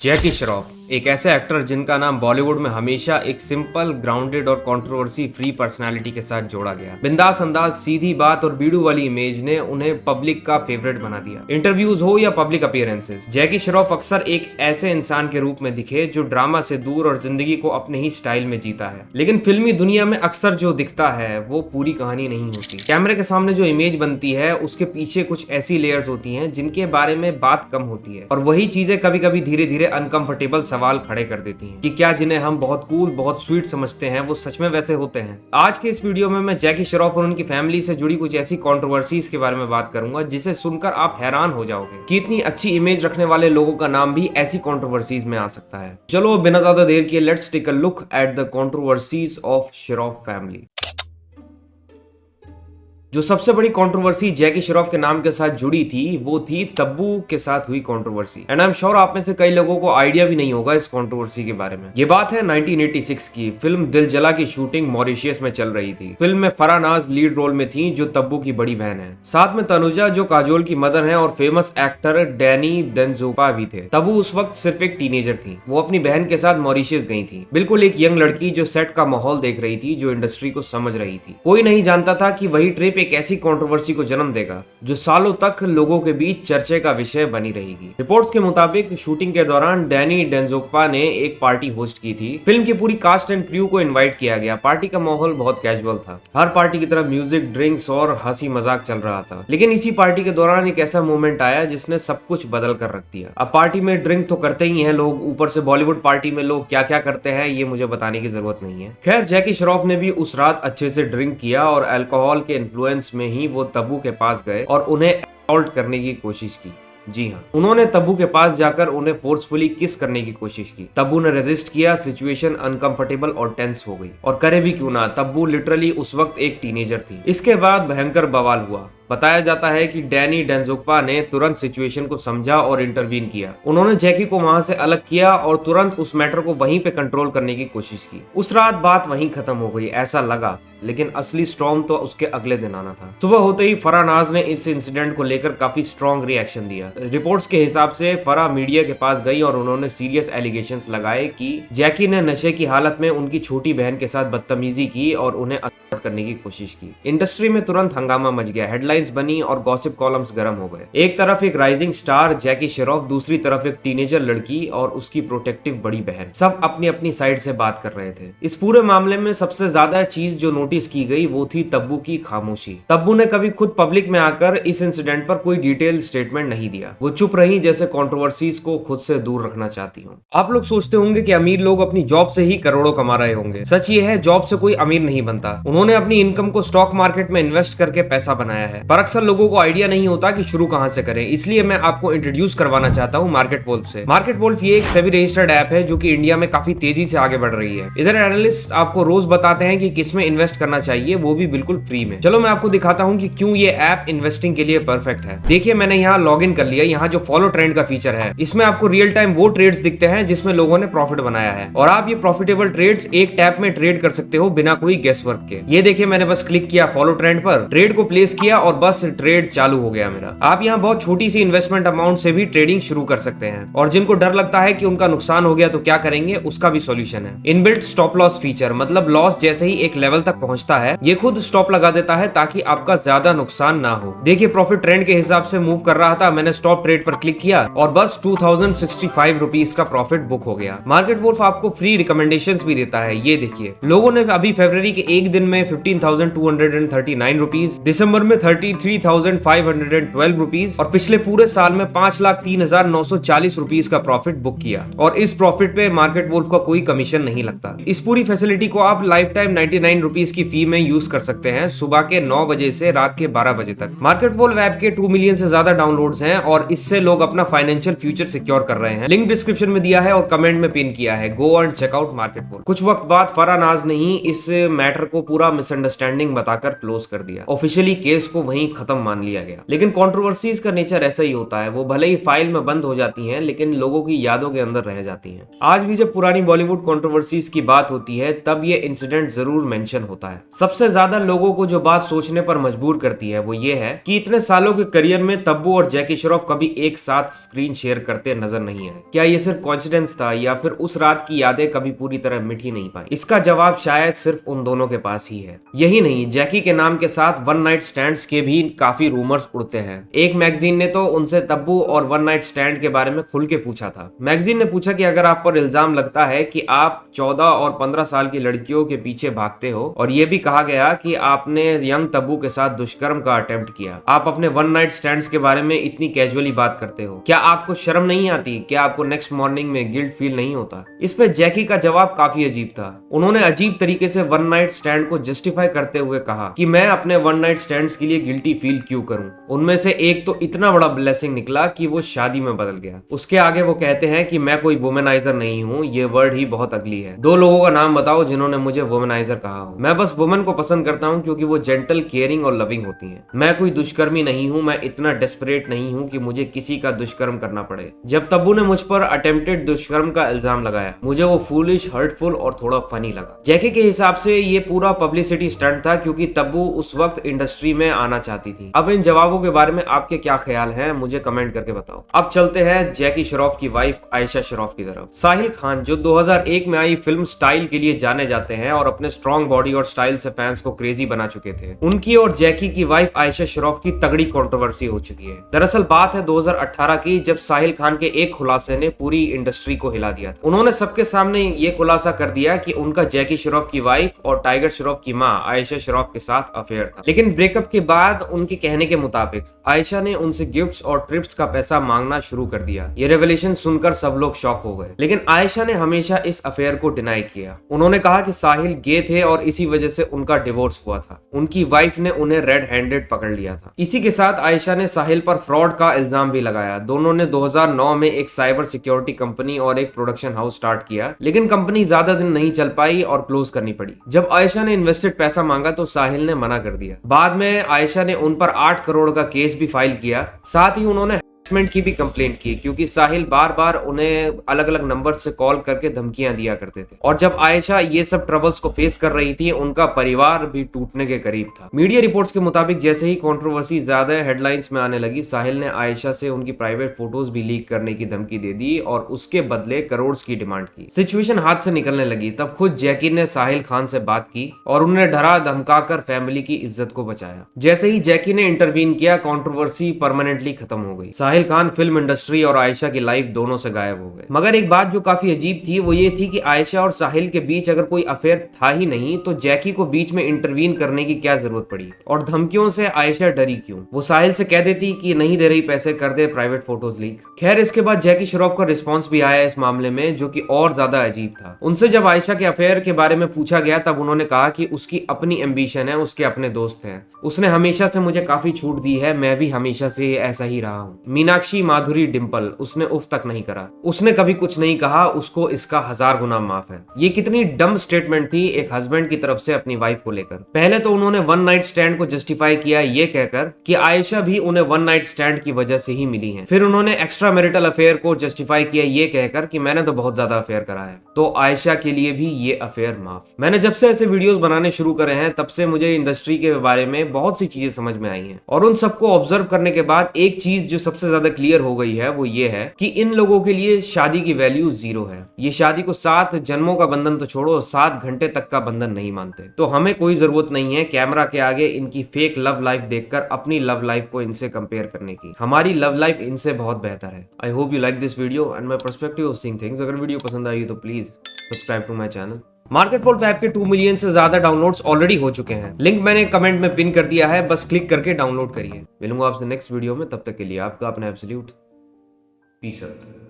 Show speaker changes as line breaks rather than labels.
जैकी श्रॉफ एक ऐसे एक्टर जिनका नाम बॉलीवुड में हमेशा एक सिंपल, ग्राउंडेड और कंट्रोवर्सी फ्री पर्सनालिटी के साथ जोड़ा गया। बिंदास अंदाज, सीधी बात और बीड़ू वाली इमेज ने उन्हें पब्लिक का फेवरेट बना दिया। इंटरव्यूज हो या पब्लिक अपीयरेंसेस, जैकी श्रॉफ अक्सर एक ऐसे इंसान के रूप में दिखे जो ड्रामा से दूर और जिंदगी को अपने ही स्टाइल में जीता है। लेकिन फिल्मी दुनिया में अक्सर जो दिखता है वो पूरी कहानी नहीं होती। कैमरे के सामने जो इमेज बनती है उसके पीछे कुछ ऐसी लेयर्स होती हैं जिनके बारे में बात कम होती है, और वही चीजें कभी कभी धीरे धीरे अनकंफर्टेबल सवाल खड़े कर देती हैं कि क्या जिन्हें हम बहुत कूल, बहुत स्वीट समझते हैं वो सच में वैसे होते हैं। आज के इस वीडियो में मैं जैकी श्रॉफ और उनकी फैमिली से जुड़ी कुछ ऐसी कंट्रोवर्सीज के बारे में बात करूंगा जिसे सुनकर आप हैरान हो जाओगे कि इतनी अच्छी इमेज रखने वाले लोगों का नाम भी ऐसी कंट्रोवर्सीज में आ सकता है। चलो बिना ज्यादा देर किए let's take a look at the controversies of Shroff family. जो सबसे बड़ी कंट्रोवर्सी जैकी श्रॉफ के नाम के साथ जुड़ी थी वो थी तब्बू के साथ हुई controversy. And I am sure आप में से कई लोगों को आइडिया भी नहीं होगा इस कंट्रोवर्सी के बारे में। ये बात है 1986 की। फिल्म दिल जला की शूटिंग मॉरिशियस में चल रही थी। फिल्म में फराह नाज लीड रोल में थी जो तब्बू की बड़ी बहन है। साथ में तनुजा जो काजोल की मदर है और फेमस एक्टर डैनी डेंजोग्पा भी थे। तब्बू उस वक्त सिर्फ एक टीनेजर थी। वो अपनी बहन के साथ मॉरिशियस गई थी, बिल्कुल एक यंग लड़की जो सेट का माहौल देख रही थी, जो इंडस्ट्री को समझ रही थी। कोई नहीं जानता था कि वही ट्रिप एक ऐसी कंट्रोवर्सी को जन्म देगा जो सालों तक लोगों के बीच चर्चे का विषय बनी रहेगी। रिपोर्ट्स के मुताबिक शूटिंग के दौरान डैनी डेंजोग्पा ने एक पार्टी होस्ट की थी। फिल्म की पूरी कास्ट एंड क्रू को इनवाइट किया गया। पार्टी का माहौल बहुत कैजुअल था। हर पार्टी की तरफ म्यूजिक, ड्रिंक्स और हंसी मजाक चल रहा था। लेकिन इसी पार्टी के दौरान एक ऐसा मोमेंट आया जिसने सब कुछ बदल कर रख दिया। अब पार्टी में ड्रिंक तो करते ही हैं लोग, ऊपर से बॉलीवुड पार्टी में लोग क्या क्या करते हैं ये मुझे बताने की जरूरत नहीं है। खैर, जैकी श्रॉफ ने भी उस रात अच्छे से ड्रिंक किया और अल्कोहल के इन्फ्लुएंस में ही वो तब्बू के पास गए और उन्हें असॉल्ट करने की कोशिश की। जी हाँ, उन्होंने तब्बू के पास जाकर उन्हें फोर्सफुली किस करने की कोशिश की। तब्बू ने रेजिस्ट किया। सिचुएशन अनकंफर्टेबल और टेंस हो गई। और करे भी क्यों ना, तब्बू लिटरली उस वक्त एक टीनेजर थी। इसके बाद भयंकर बवाल हुआ। बताया जाता है कि डैनी डेंजोग्पा ने तुरंत सिचुएशन को समझा और इंटरवीन किया। उन्होंने जैकी को वहां से अलग किया और तुरंत उस मैटर को वहीं पे कंट्रोल करने की कोशिश की। उस रात बात वहीं खत्म हो गई ऐसा लगा, लेकिन असली स्टॉर्म तो उसके अगले दिन आना था। सुबह होते ही फराह नाज ने इस इंसिडेंट को लेकर काफी स्ट्रॉन्ग रिएक्शन दिया। रिपोर्ट्स के हिसाब से फराह मीडिया के पास गई और उन्होंने सीरियस एलिगेशंस लगाए कि जैकी ने नशे की हालत में उनकी छोटी बहन के साथ बदतमीजी की और उन्हें असॉल्ट करने की कोशिश की। इंडस्ट्री में तुरंत हंगामा मच गया। हेडलाइंस बनी और गॉसिप कॉलम्स गर्म हो गए। एक तरफ एक राइजिंग स्टार जैकी श्रॉफ, दूसरी तरफ एक टीनेजर लड़की और उसकी प्रोटेक्टिव बड़ी बहन, सब अपनी अपनी साइड से बात कर रहे थे। इस पूरे मामले में सबसे ज्यादा चीज जो नोटिस की गई वो थी तब्बू की खामोशी। तब्बू ने कभी खुद पब्लिक में आकर इस इंसिडेंट पर कोई डिटेल स्टेटमेंट नहीं दिया। वो चुप रही, जैसे कंट्रोवर्सीज को खुद से दूर रखना चाहती हूँ। आप लोग सोचते होंगे कि अमीर लोग अपनी जॉब से ही करोड़ों कमा रहे होंगे। सच ये है, जॉब से कोई अमीर नहीं बनता। उन्होंने अपनी इनकम को स्टॉक मार्केट में इन्वेस्ट करके पैसा बनाया है। पर अक्सर लोगों को आइडिया नहीं होता कि शुरू कहां से करें। इसलिए मैं आपको इंट्रोड्यूस करवाना चाहता हूं मार्केट वोल्फ से। मार्केट वोल्फ ये एक सेबी रजिस्टर्ड ऐप है जो कि इंडिया में काफी तेजी से आगे बढ़ रही है। इधर एनालिस्ट आपको रोज बताते हैं कि किसमें इन्वेस्ट करना चाहिए, वो भी बिल्कुल फ्री में। चलो मैं आपको दिखाता हूं कि क्यों ये ऐप इन्वेस्टिंग के लिए परफेक्ट है। देखिए, मैंने यहाँ लॉग इन कर लिया। यहाँ जो फॉलो ट्रेंड का फीचर है, इसमें आपको रियल टाइम वो ट्रेड्स दिखते हैं जिसमें लोगों ने प्रॉफिट बनाया है, और आप ये प्रॉफिटेबल ट्रेड्स एक टैप में ट्रेड कर सकते हो बिना कोई गेस वर्क के। ये देखिए, मैंने बस क्लिक किया फॉलो ट्रेंड पर, ट्रेड को प्लेस किया और बस ट्रेड चालू हो गया मेरा। आप यहाँ बहुत छोटी सी इन्वेस्टमेंट अमाउंट से भी ट्रेडिंग शुरू कर सकते हैं। और जिनको डर लगता है कि उनका नुकसान हो गया तो क्या करेंगे, उसका भी सॉल्यूशन है। इनबिल्ट स्टॉप लॉस फीचर, मतलब लॉस जैसे ही एक लेवल तक पहुंचता है ये खुद स्टॉप लगा देता है ताकि आपका ज्यादा नुकसान ना हो। देखिए, प्रॉफिट ट्रेंड के हिसाब से मूव कर रहा था। मैंने स्टॉप ट्रेड पर क्लिक किया और बस 2065 रुपीज का प्रॉफिट बुक हो गया। मार्केट वोल्फ आपको फ्री रिकमेंडेशंस भी देता है। ये देखिए, लोगों ने अभी फरवरी के एक दिन में 15,239 रुपीज, दिसंबर में 33,512 रुपीज और पिछले पूरे साल में 5,03,940 रुपीज का प्रॉफिट बुक किया। और इस प्रॉफिट पे मार्केट वोल्फ का कोई कमीशन नहीं लगता। इस पूरी फैसिलिटी को आप लाइफ टाइम 99 रुपीज की फी में यूज कर सकते हैं, सुबह के 9 बजे से रात के 12 बजे तक। मार्केट वोल्फ ऐप के 2 मिलियन से ज्यादा डाउनलोड्स हैं और इससे लोग अपना फाइनेंशियल फ्यूचर सिक्योर कर रहे हैं। लिंक डिस्क्रिप्शन में दिया है और कमेंट में पिन किया है। Go and check out Market Wolf. कुछ वक्त बाद फराह नाज ने ही इस मैटर को पूरा मिसअंडरस्टैंडिंग बताकर क्लोज कर दिया। ऑफिशियली केस को वहीं खत्म मान लिया गया। लेकिन कंट्रोवर्सीज का नेचर ऐसा ही होता है, वो भले ही फाइल में बंद हो जाती हैं लेकिन लोगों की यादों के अंदर रह जाती हैं। आज भी जब पुरानी बॉलीवुड कंट्रोवर्सीज की बात होती है तब ये इंसिडेंट जरूर मेंशन होता है। सबसे ज्यादा लोगों को जो बात सोचने पर मजबूर करती है वो ये है कि इतने सालों के करियर में तब्बू और जैकी श्रॉफ कभी एक साथ स्क्रीन शेयर करते नजर नहीं आए। क्या ये सिर्फ कॉन्सिडेंस था या फिर उस रात की यादें कभी पूरी तरह मिट ही नहीं पाई? इसका जवाब शायद सिर्फ उन दोनों के पास ही है। यही नहीं, जैकी के नाम के साथ वन नाइट स्टैंड्स के भी काफी रूमर्स उड़ते हैं। एक मैगजीन ने तो उनसे तब्बू और वन नाइट स्टैंड के बारे में खुल के पूछा था। मैगजीन ने पूछा कि अगर आप पर इल्जाम लगता है कि आप 14 और 15 साल की लड़कियों के पीछे भागते हो, और ये भी कहा गया कि आपने यंग तब्बू के साथ दुष्कर्म का अटेम्प्ट किया, आप अपने वन नाइट स्टैंड्स के बारे में इतनी कैजुअली बात करते हो, क्या आपको शर्म नहीं आती? क्या आपको नेक्स्ट मॉर्निंग में गिल्ट फील नहीं होता? इस पे जैकी का जवाब काफी अजीब था। उन्होंने अजीब तरीके से वन नाइट स्टैंड को जस्टिफाई करते हुए कहा कि मैं अपने वन नाइट स्टैंड्स के लिए गिल्टी फील क्यों करूं? उनमें से एक तो इतना बड़ा ब्लेसिंग निकला कि वो शादी में बदल गया। उसके आगे वो कहते हैं कि मैं कोई वुमेनाइजर नहीं हूं, ये वर्ड ही बहुत अगली है। 2 लोगों का नाम बताओ जिन्होंने मुझे वुमेनाइजर कहा हो। मैं बस वुमेन को पसंद करता हूं क्योंकि वो जेंटल, केयरिंग और लविंग होती हैं। मैं कोई दुष्कर्मी नहीं हूं, मैं इतना डेस्परेट नहीं हूं कि मुझे किसी का दुष्कर्म करना पड़े। जब तब्बू ने मुझ पर अटेम्प्टेड दुष्कर्म का इल्जाम लगाया, मुझे वो फूलिश, हर्टफुल और थोड़ा फनी लगा। जैकी के हिसाब से ये पूरा पब्लिसिटी स्टंट था क्योंकि तब्बू उस वक्त इंडस्ट्री में आना चाहती थी। अब इन जवाबों के बारे में आपके क्या ख्याल हैं, मुझे कमेंट करके बताओ। अब चलते हैं जैकी श्रॉफ की वाइफ आयशा श्रॉफ की तरफ। साहिल खान, जो 2001 में आई फिल्म स्टाइल के लिए जाने जाते हैं और अपने स्ट्रॉन्ग बॉडी और स्टाइल से फैंस को क्रेजी बना चुके थे, उनकी और जैकी की वाइफ आयशा श्रॉफ की तगड़ी कंट्रोवर्सी हो चुकी है। दरअसल बात है 2018 की, जब साहिल खान के एक खुलासे ने पूरी इंडस्ट्री को हिला दिया था। उन्होंने सबके सामने ये खुलासा कर दिया कि उनका जैकी श्रॉफ की वाइफ और टाइगर श्रॉफ की मां आयशा श्रॉफ के साथ अफेयर था। लेकिन ब्रेकअप के बाद उनके कहने के मुताबिक आयशा ने उनसे गिफ्ट्स और ट्रिप्स का पैसा मांगना शुरू कर दिया। ये रेवलेशन सुनकर सब लोग शॉक हो गए, लेकिन आयशा ने हमेशा इस अफेयर को डिनाई किया। उन्होंने कहा कि साहिल गे थे और इसी वजह से उनका डिवोर्स हुआ था। उनकी वाइफ ने उन्हें रेड हैंडेड पकड़ लिया था। इसी के साथ आयशा ने साहिल पर फ्रॉड का इल्जाम भी लगाया। दोनों ने 2009 में एक साइबर सिक्योरिटी कंपनी और एक प्रोडक्शन हाउस स्टार्ट किया, लेकिन कंपनी ज्यादा दिन नहीं चल पाई और क्लोज करनी पड़ी। जब आयशा ने इन्वेस्टेड पैसा मांगा तो साहिल ने मना कर दिया। बाद में आयशा ने उन पर 8 करोड़ का केस भी फाइल किया। साथ ही उन्होंने की भी कंप्लेंट की क्योंकि साहिल बार बार उन्हें अलग अलग नंबर से कॉल करके धमकियां दिया करते थे। और जब आयशा ये सब ट्रबल्स को फेस कर रही थी, उनका परिवार भी टूटने के करीब था। मीडिया रिपोर्ट्स के मुताबिक जैसे ही कंट्रोवर्सी ज्यादा हेडलाइंस में आने लगी, साहिल ने आयशा से उनकी प्राइवेट फोटोज भी लीक करने की धमकी दे दी और उसके बदले करोड़ की डिमांड की। सिचुएशन हाथ से निकलने लगी। तब खुद जैकी ने साहिल खान से बात की और उन्हें डरा धमकाकर फैमिली की इज्जत को बचाया। जैसे ही जैकी ने इंटरवीन किया, कंट्रोवर्सी परमानेंटली खत्म हो गई। साहिल खान फिल्म इंडस्ट्री और आयशा की लाइफ दोनों से गायब हो गए। मगर एक बात जो काफी अजीब थी वो ये थी कि आयशा और साहिल के बीच अगर कोई अफेयर था ही नहीं तो जैकी को बीच में इंटरवीन करने की क्या जरूरत पड़ी? और धमकियों से आयशा डरी क्यों? वो साहिल से कह देती कि नहीं दे रही पैसे, कर दे प्राइवेट फोटोज लीक। खैर, इसके बाद जैकी श्रॉफ का रिस्पॉन्स भी आया इस मामले में, जो कि और ज्यादा अजीब था। उनसे जब आयशा के अफेयर के बारे में पूछा गया तब उन्होंने कहा कि उसकी अपनी एम्बिशन है, उसके अपने दोस्त हैं। उसने हमेशा से मुझे काफी छूट दी है, मैं भी हमेशा से ऐसा ही रहा हूँ। मीनाक्षी, माधुरी, डिंपल, उसने उफ तक नहीं करा। उसने कभी कुछ नहीं कहा, उसको इसका 1000 गुना माफ है। ये कितनी डम स्टेटमेंट थी एक हस्बैंड की तरफ से अपनी वाइफ को लेकर। पहले तो उन्होंने वन नाइट स्टैंड को जस्टिफाई किया ये कहकर कि आयशा भी उन्हें वन नाइट स्टैंड की वजह से ही मिली है। फिर उन्होंने एक्स्ट्रा मैरिटल अफेयर को जस्टिफाई किया ये कहकर कि मैंने तो बहुत ज्यादा अफेयर करा है, तो आयशा के लिए भी ये अफेयर माफ। मैंने जब से ऐसे वीडियोस बनाने शुरू करे हैं तब से मुझे इंडस्ट्री के बारे में बहुत सी चीजें समझ में आई हैं, और उन सबको ऑब्जर्व करने के बाद एक चीज जो सबसे ज्यादा क्लियर हो गई है वो ये है कि इन लोगों के लिए शादी की वैल्यू 0 है। ये शादी को 7 जन्मों का बंधन तो छोड़ो, 7 घंटे तक का बंधन नहीं मानते। तो हमें कोई जरूरत नहीं है कैमरा के आगे इनकी फेक लव लाइफ देखकर अपनी लव लाइफ को इनसे कंपेयर करने की। हमारी लव लाइफ इनसे बहुत बेहतर है। I hope you like this video and my perspective of seeing things. अगर वीडियो पसंद आई तो please subscribe to my channel. मार्केटफुल ऐप के 2 मिलियन से ज्यादा डाउनलोड्स ऑलरेडी हो चुके हैं। लिंक मैंने कमेंट में पिन कर दिया है, बस क्लिक करके डाउनलोड करिए। मिलूंगा आपसे नेक्स्ट वीडियो में, तब तक के लिए आपका अपना एब्सोल्यूट पीस आउट।